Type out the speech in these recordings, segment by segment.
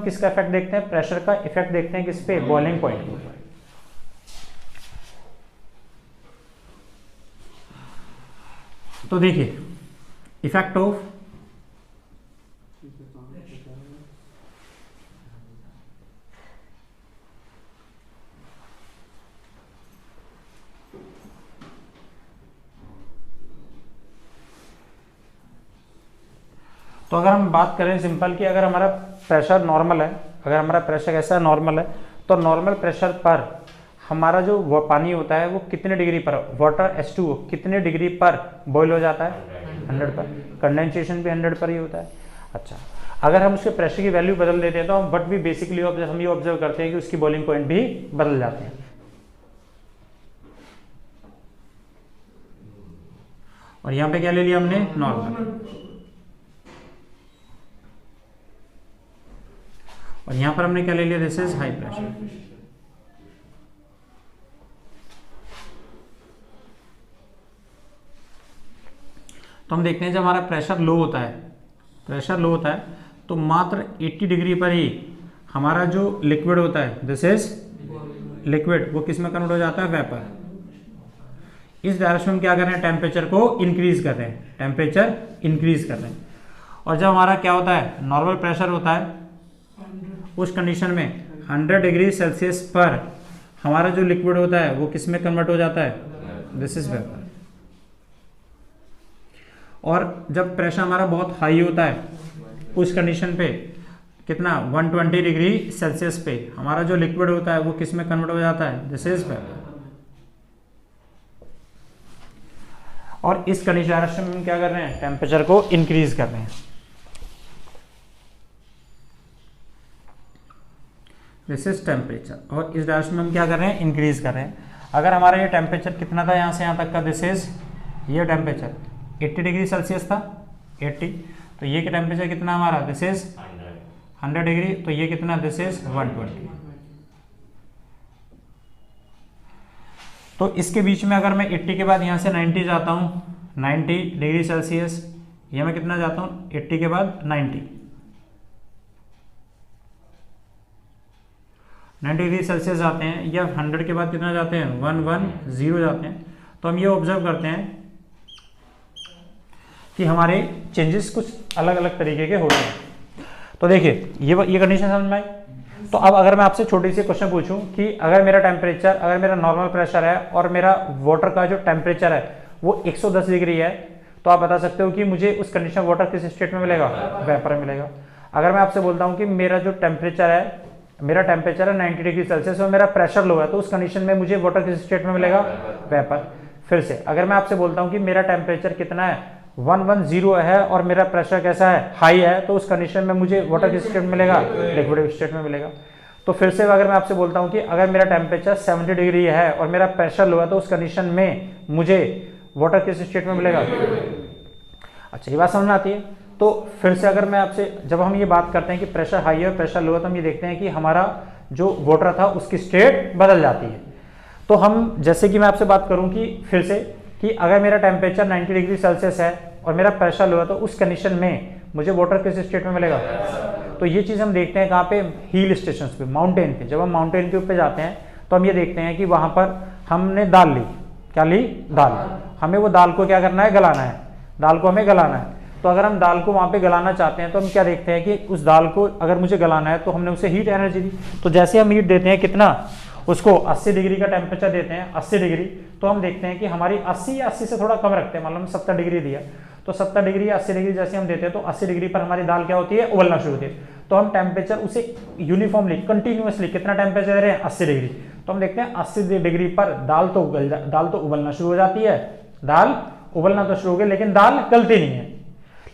हम किसका इफेक्ट देखते हैं, प्रेशर का इफेक्ट देखते हैं किस पे, बॉइलिंग पॉइंट के ऊपर। तो देखिए इफेक्ट ऑफ तो अगर हम बात करें सिंपल कि अगर हमारा प्रेशर नॉर्मल है, अगर हमारा प्रेशर कैसा नॉर्मल है, तो नॉर्मल प्रेशर पर हमारा जो वो पानी होता है वो कितने डिग्री पर, वाटर H2O कितने डिग्री पर बॉईल हो जाता है, 100 पर। कंडेंसेशन भी 100 पर ही होता है। अच्छा, अगर हम उसके प्रेशर की वैल्यू बदल देते हैं तो हम बट भी बेसिकली हम ये ऑब्जर्व करते हैं कि उसकी बॉइलिंग पॉइंट भी बदल जाते हैं। और यहाँ पे क्या ले लिया हमने, नॉर्मल। और यहां पर हमने क्या ले लिया, दिस इज हाई प्रेशर। तो हम देखते हैं जब हमारा प्रेशर लो होता है, प्रेशर लो होता है तो मात्र 80 डिग्री पर ही हमारा जो लिक्विड होता है, दिस इज लिक्विड, वो किस में कन्वर्ट हो जाता है, वेपर। इस डायरेक्शन में क्या कर रहे हैं, टेम्परेचर को इंक्रीज कर रहे हैं, टेम्परेचर इंक्रीज कर रहे हैं। और जब हमारा क्या होता है, नॉर्मल प्रेशर होता है, उस कंडीशन में 100 डिग्री सेल्सियस पर हमारा जो लिक्विड होता है वो किस में कन्वर्ट हो जाता है, दिस इज वेपर। और जब प्रेशर हमारा बहुत हाई होता है, उस कंडीशन पे कितना, 120 डिग्री सेल्सियस पे हमारा जो लिक्विड होता है वो किस में कन्वर्ट हो जाता है, दिस इज वेपर। और इस कंडीशन में क्या कर रहे हैं, टेम्परेचर को इंक्रीज कर रहे हैं। This is temperature. और इस डायरेक्शन में हम क्या कर रहे हैं, इंक्रीज कर रहे हैं। अगर हमारा ये टेम्परेचर कितना था, यहाँ से यहाँ तक का, दिस इज ये टेम्परेचर 80 डिग्री सेल्सियस था, 80, तो ये टेम्परेचर कितना हमारा, दिस इज 100 डिग्री, तो ये कितना, दिस इज 120। तो इसके बीच में अगर मैं 80 के बाद यहाँ से 90 जाता हूँ, 90 डिग्री सेल्सियस, ये मैं कितना जाता हूँ, 80 के बाद 90 डिग्री सेल्सियस जाते हैं, या 100 के बाद कितना जाते हैं, 110 जाते हैं। तो हम ये ऑब्जर्व करते हैं कि हमारे चेंजेस कुछ अलग अलग तरीके के होते हैं। तो देखिए ये कंडीशन समझ में आई। तो अब अगर मैं आपसे छोटी सी क्वेश्चन पूछूं कि अगर मेरा टेम्परेचर, अगर मेरा नॉर्मल प्रेशर है और मेरा वाटर का जो टेम्परेचर है वो 110 डिग्री है, तो आप बता सकते हो कि मुझे उस कंडीशन में वाटर किस स्टेट में मिलेगा, वेपर में मिलेगा। अगर मैं आपसे बोलता हूँ कि मेरा जो टेम्परेचर है, मेरा टेम्परेचर है 90 डिग्री सेल्सियस और मेरा प्रेशर लो है, तो उस कंडीशन में मुझे वाटर किस स्टेट में मिलेगा, वेपर। फिर से अगर मैं आपसे बोलता हूँ कि मेरा टेम्परेचर कितना है, 110 है और मेरा प्रेशर कैसा है, हाई है, तो उस कंडीशन में मुझे वाटर किस स्टेट में मिलेगा, लिक्विड स्टेट में मिलेगा। तो फिर से अगर मैं आपसे बोलता हूँ कि अगर मेरा टेम्परेचर 70 डिग्री है और मेरा प्रेशर लो है, तो उस कंडीशन में मुझे वाटर किस स्टेट में मिलेगा। अच्छा, ये बात समझ में आती है। तो फिर से अगर मैं आपसे, जब हम ये बात करते हैं कि प्रेशर हाई है और प्रेशर लो है, तो हम ये देखते हैं कि हमारा जो वाटर था उसकी स्टेट बदल जाती है। तो हम, जैसे कि मैं आपसे बात करूं कि फिर से कि अगर मेरा टेम्परेचर 90 डिग्री सेल्सियस है और मेरा प्रेशर लो है, तो उस कंडीशन में मुझे वाटर किस स्टेट में मिलेगा। तो ये चीज़ हम देखते हैं कहाँ पे, हिल स्टेशन पे, माउंटेन पे। जब हम माउंटेन के ऊपर जाते हैं तो हम ये देखते हैं कि वहाँ पर हमने दाल ली, क्या ली, दाल। हमें वो दाल को क्या करना है, गलाना है, दाल को हमें गलाना है। तो अगर हम दाल को वहाँ पे गलाना चाहते हैं तो हम क्या देखते हैं कि उस दाल को अगर मुझे गलाना है तो हमने उसे हीट एनर्जी दी। तो जैसे हम हीट देते हैं कितना, उसको 80 डिग्री का टेम्परेचर देते हैं, 80 डिग्री, तो हम देखते हैं कि हमारी 80 या 80 से थोड़ा कम रखते हैं, मतलब 70 डिग्री दिया, तो 70 डिग्री या 80 डिग्री जैसे हम देते हैं तो 80 डिग्री पर हमारी दाल क्या होती है, उबलना शुरू होती है। तो हम टेम्परेचर उसे यूनिफॉर्मली, कंटिन्यूअसली कितना टेम्परेचर दे रहे हैं, 80 डिग्री। तो हम देखते हैं 80 डिग्री पर दाल तो उबलना शुरू हो जाती है, दाल उबलना तो शुरू हो गई, लेकिन दाल गलती नहीं है।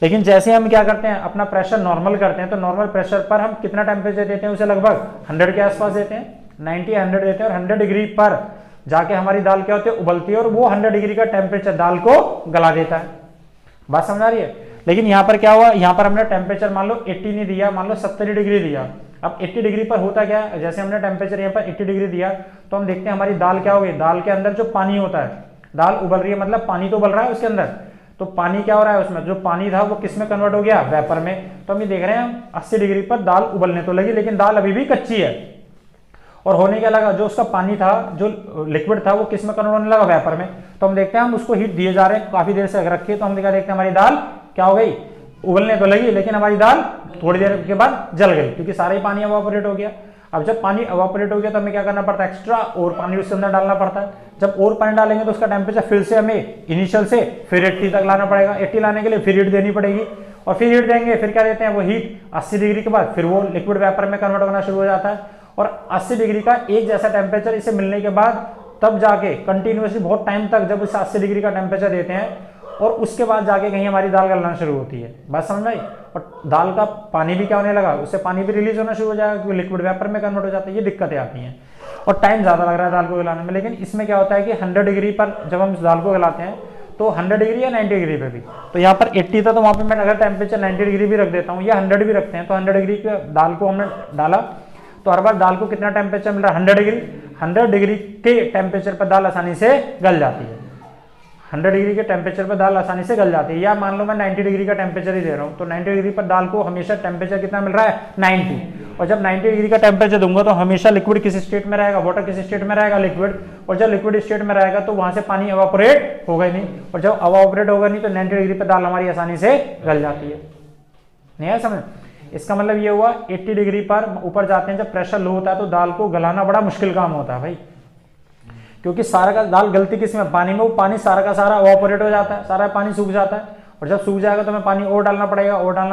लेकिन जैसे हम क्या करते हैं, अपना प्रेशर नॉर्मल करते हैं, तो नॉर्मल प्रेशर पर हम कितना टेम्परेचर देते हैं, उसे लगभग 100 के आसपास देते हैं, 90 या 100 देते हैं, और 100 डिग्री पर जाके हमारी दाल क्या होती है, उबलती है, और वो 100 डिग्री का टेम्परेचर दाल को गला देता है। बात समझ आ रही है। लेकिन यहाँ पर क्या हुआ, यहाँ पर हमने टेम्परेचर मान लो 80 नहीं दिया, मान लो 70 डिग्री दिया। अब 80 डिग्री पर होता क्या है, जैसे हमने टेम्परेचर यहाँ पर 80 डिग्री दिया, तो हम देखते हैं हमारी दाल क्या हो गई, दाल के अंदर जो पानी होता है, दाल उबल रही है, मतलब पानी तो उबल रहा है उसके अंदर, तो पानी क्या हो रहा है उसमें, जो पानी था वो किस में कन्वर्ट हो गया, वेपर में। तो हम ये देख रहे हैं 80 डिग्री पर दाल उबलने तो लगी, लेकिन दाल अभी भी कच्ची है। और होने क्या लगा, जो उसका पानी था, जो लिक्विड था, वो किस में कन्वर्ट होने लगा, वेपर में। तो हम देखते हैं, हम उसको हीट दिए जा रहे हैं काफी देर से अगर रखे, तो हम देखते हैं हमारी दाल क्या हो गई, उबलने तो लगी, लेकिन हमारी दाल थोड़ी देर के बाद जल गई, क्योंकि सारा ही पानी एवापोरेट हो गया। अब जब पानी एवापोरेट हो गया तो हमें क्या करना पड़ता है, एक्स्ट्रा और पानी उसके अंदर डालना पड़ता है। जब और पानी डालेंगे तो उसका टेम्परेचर फिर से हमें इनिशियल से फिर 80 तक लाना पड़ेगा। 80 लाने के लिए फिर हीट देनी पड़ेगी, और फिर हीट देंगे, फिर क्या देते हैं, वो हीट 80 डिग्री के बाद फिर वो लिक्विड वेपर में कन्वर्ट होना शुरू हो जाता है। और 80 डिग्री का एक जैसा टेम्परेचर इसे मिलने के बाद तब जाके कंटिन्यूसली बहुत टाइम तक जब इसे 80 डिग्री का टेम्परेचर देते हैं, और उसके बाद जाके कहीं हमारी दाल गलना शुरू होती है। बात समझ में आई। और दाल का पानी भी क्या होने लगा, उससे पानी भी रिलीज होना शुरू हो जाएगा, क्योंकि लिक्विड वेपर में कन्वर्ट हो जाता है। ये दिक्कतें आती हैं, और टाइम ज्यादा लग रहा है दाल को गलाने में। लेकिन इसमें क्या होता है कि 100 डिग्री पर जब हम दाल को गलाते हैं तो 100 डिग्री या 90 डिग्री पे भी, तो यहाँ पर 80 था, तो वहां पे मैं अगर टेम्परेचर 90 डिग्री भी रख देता हूँ या 100 भी रखते हैं, तो 100 डिग्री पे दाल को हमने डाला, तो हर बार दाल को कितना टेम्परेचर मिल रहा है, 100 डिग्री। 100 डिग्री के टेम्परेचर पर दाल आसानी से गल जाती है। 100 डिग्री के टेम्परेचर पर दाल आसानी से गल जाती है। या मान लो मैं 90 डिग्री का टेम्परेचर ही दे रहा हूँ, तो 90 डिग्री पर दाल को हमेशा टेम्परेचर कितना मिल रहा है, 90। और जब 90 डिग्री का टेम्परेचर दूंगा तो हमेशा लिक्विड किस स्टेट में रहेगा, वाटर किस स्टेट में रहेगा, लिक्विड। और जब लिक्विड स्टेट में रहेगा तो वहां से पानी एवापोरेट होगा ही नहीं, और जब एवापोरेट होगा नहीं तो 90 डिग्री पर दाल हमारी आसानी से गल जाती है। नहीं है समझ। इसका मतलब ये हुआ 80 डिग्री पर ऊपर जाते हैं, जब प्रेशर लो होता है तो दाल को गलाना बड़ा मुश्किल काम होता है भाई, क्योंकि सारा का दाल गलती किसमें, पानी में। वो पानी सारा का सारा एवापोरेट हो जाता है, सारा पानी सूख जाता है, और जब सूख जाएगा तो हमें पानी और डालना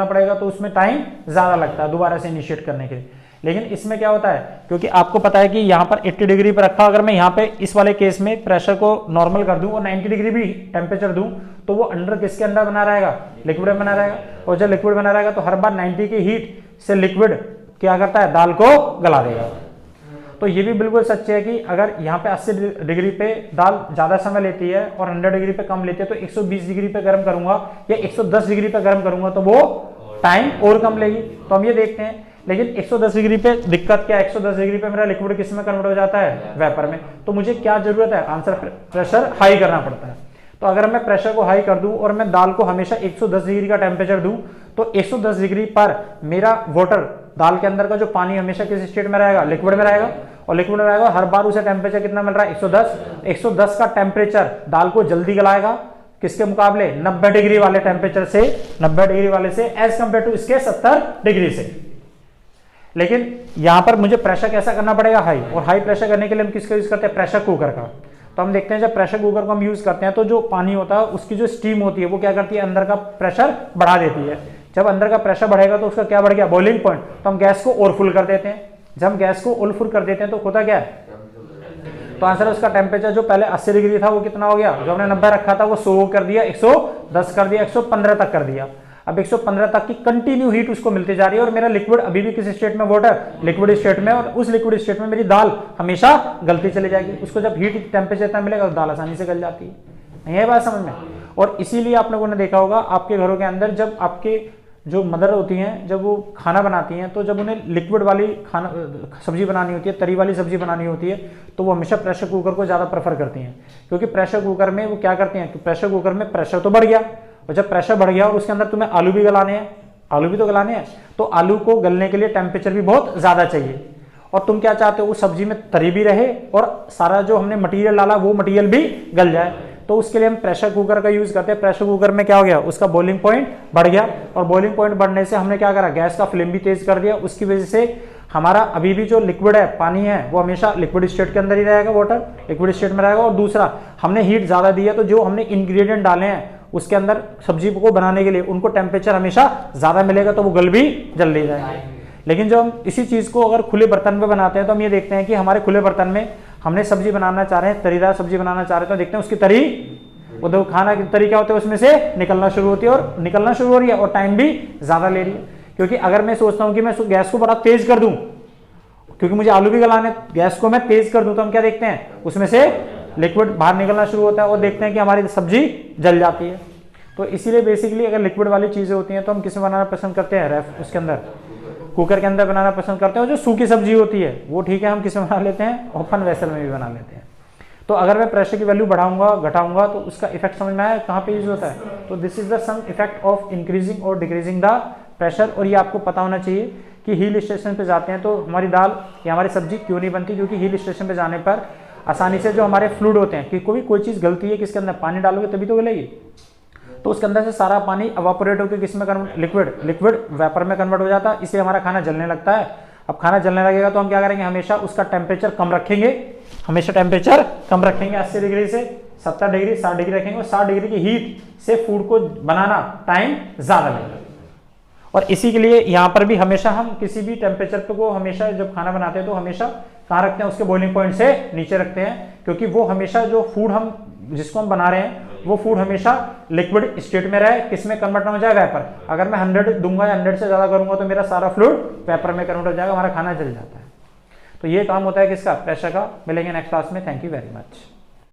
पड़ेगा, तो उसमें टाइम ज्यादा लगता है दोबारा से इनिशिएट करने के लिए। लेकिन इसमें क्या होता है, क्योंकि आपको पता है कि यहाँ पर 80 डिग्री पर रखा, अगर मैं यहाँ पे इस वाले केस में प्रेशर को नॉर्मल कर दूं और 90 डिग्री भी टेम्परेचर दूं, तो वो अंडर किसके अंदर बना रहेगा, लिक्विड में बना रहेगा। और जब लिक्विड बना रहेगा तो हर बार 90 की हीट से लिक्विड क्या करता है, दाल को गला देगा। तो ये भी बिल्कुल सच्चे है कि अगर यहाँ पे 80 डिग्री पे दाल ज्यादा समय लेती है और 100 डिग्री पे कम लेती है, तो 120 डिग्री पे गर्म करूंगा या 110 डिग्री पे गर्म करूंगा तो वो टाइम और कम लेगी। तो हम ये देखते हैं, लेकिन 110 डिग्री पे दिक्कत क्या है, 110 डिग्री पे मेरा लिक्विड किस में कन्वर्ट हो जाता है, वेपर में। तो मुझे क्या जरूरत है, आंसर प्रेशर हाई करना पड़ता है। तो अगर मैं प्रेशर को हाई कर दूं और मैं दाल को हमेशा 110 डिग्री का टेम्परेचर दूं, तो 110 डिग्री पर मेरा वाटर, दाल के अंदर का जो पानी हमेशा किस स्टेट में रहेगा, लिक्विड में रहेगा। और लिक्विड में रहेगा, हर बार उसे टेम्परेचर कितना मिल रहा है, 110। 110 का टेम्परेचर दाल को जल्दी गलाएगा, किसके मुकाबले, 90 डिग्री वाले टेम्परेचर से, 90 डिग्री वाले से, एज कंपेयर टू इसके 70 डिग्री से। लेकिन यहां पर मुझे प्रेशर कैसा करना पड़ेगा, हाई। और हाई प्रेशर करने के लिए हम किसका यूज करते हैं, प्रेशर कुकर का। तो हम देखते हैं जब प्रेशर कुकर को हम यूज करते हैं तो जो पानी होता है उसकी जो स्टीम होती है वो क्या करती है, अंदर का प्रेशर बढ़ा देती है। जब अंदर का प्रेशर बढ़ेगा तो उसका क्या बढ़ गया, बॉइलिंग पॉइंट। तो हम गैस को और फुल कर देते हैं। जब हम गैस को और फुल कर देते हैं तो होता क्या है, तो आंसर उसका टेम्परेचर जो पहले 80 डिग्री था वो कितना हो गया, जो हमने 90 रखा था वो 100 कर दिया, 110 कर दिया, 115 तक कर दिया। अब 115 तक की कंटिन्यू हीट उसको मिलती जा रही है, और मेरा लिक्विड अभी भी किस स्टेट में, वाटर, लिक्विड स्टेट में। और उस लिक्विड स्टेट में मेरी दाल हमेशा गलती चली जाएगी। उसको जब हीट टेम्परेचर इतना मिलेगा तो दाल आसानी से गल जाती है। नहीं है बात समझ में। और इसीलिए आप लोगों ने देखा होगा आपके घरों के अंदर जब आपके जो मदर होती हैं, जब वो खाना बनाती हैं, तो जब उन्हें लिक्विड वाली खाना सब्जी बनानी होती है, तरी वाली सब्जी बनानी होती है, तो वो हमेशा प्रेशर कुकर को ज़्यादा प्रेफर करती हैं। क्योंकि प्रेशर कुकर में वो क्या करती हैं कि प्रेशर कुकर में प्रेशर तो बढ़ गया, और जब प्रेशर बढ़ गया और उसके अंदर तुम्हें आलू भी गलाने हैं, आलू भी तो गलाने हैं, तो आलू को गलने के लिए टेम्परेचर भी बहुत ज़्यादा चाहिए। और तुम क्या चाहते हो, उस सब्जी में तरी भी रहे और सारा जो हमने मटीरियल डाला वो मटीरियल भी गल जाए। तो उसके लिए हम प्रेशर कुकर का यूज करते हैं। प्रेशर कुकर में क्या हो गया, उसका बॉइलिंग पॉइंट बढ़ गया, और बॉइलिंग पॉइंट बढ़ने से हमने क्या करा, गैस का फ्लेम भी तेज कर दिया। उसकी वजह से हमारा अभी भी जो लिक्विड है, पानी है, वो हमेशा लिक्विड स्टेट के अंदर ही रहेगा, वाटर लिक्विड स्टेट में रहेगा। और दूसरा, हमने हीट ज्यादा दी है, तो जो हमने इंग्रेडिएंट डाले हैं उसके अंदर सब्जी को बनाने के लिए, उनको टेम्परेचर हमेशा ज्यादा मिलेगा, तो वो गल भी जल्दी जाएगा। लेकिन जब हम इसी चीज को अगर खुले बर्तन में बनाते हैं, तो हम ये देखते हैं कि हमारे खुले बर्तन में हमने सब्जी बनाना चाह रहे हैं, तरीदार सब्जी बनाना चाह रहे हैं, तो देखते हैं उसकी तरी, वो दो खाना की तरी क्या होती है, उसमें से निकलना शुरू होती है, और निकलना शुरू हो रही है और टाइम भी ज्यादा ले रही है। क्योंकि अगर मैं सोचता हूं कि मैं गैस को बड़ा तेज कर दूं, क्योंकि मुझे आलू भी गलाने, गैस को मैं तेज कर दूं, तो हम क्या देखते हैं, उसमें से लिक्विड बाहर निकलना शुरू होता है, और देखते हैं कि हमारी सब्जी जल जाती है। तो इसीलिए बेसिकली अगर लिक्विड वाली चीजें होती हैं तो हम किसमें बनाना पसंद करते हैं, उसके अंदर, कुकर के अंदर बनाना पसंद करते हैं। और जो सूखी सब्जी होती है वो ठीक है, हम किसमें बना लेते हैं, ओपन वेसल में भी बना लेते हैं। तो अगर मैं प्रेशर की वैल्यू बढ़ाऊंगा घटाऊंगा तो उसका इफेक्ट समझ में आया कहाँ पे यूज होता है। तो this is the sum effect of increasing और डिक्रीजिंग द प्रेशर। और ये आपको पता होना चाहिए कि हिल स्टेशन पे जाते हैं तो हमारी दाल या हमारी सब्जी क्यों नहीं बनती, क्योंकि हिल स्टेशन पे जाने पर आसानी से जो हमारे फ्लूइड होते हैं कि कोई चीज़ गलती है किसके अंदर पानी डालोगे तभी तो गलेगी, तो उसके अंदर से सारा पानी अवापोरेट होकर किस में कन्वर्ट, लिक्विड वेपर में कन्वर्ट हो जाता है, इसलिए हमारा खाना जलने लगता है। अब खाना जलने लगेगा तो हम क्या करेंगे, हमेशा उसका टेम्परेचर कम रखेंगे, हमेशा टेम्परेचर कम रखेंगे 80 डिग्री से 70 डिग्री 60 डिग्री रखेंगे और 60 डिग्री की हीट से फूड को बनाना टाइम ज्यादा लगेगा। और इसी के लिए यहाँ पर भी हमेशा हम किसी भी टेम्परेचर पे को हमेशा जब खाना बनाते हैं तो हमेशा कहाँ रखते हैं, उसके बॉइलिंग पॉइंट से नीचे रखते हैं, क्योंकि वो हमेशा जो फूड हम जिसको हम बना रहे हैं वो फूड हमेशा लिक्विड स्टेट में रहे, किसमें कन्वर्ट ना हो जाए, वेपर। अगर मैं 100 दूंगा या 100 से ज्यादा करूंगा तो मेरा सारा फ्लूइड वेपर में कन्वर्ट हो जाएगा, हमारा खाना जल जाता है। तो ये काम होता है किसका, प्रेशर का। मिलेंगे नेक्स्ट क्लास में। Thank you very much.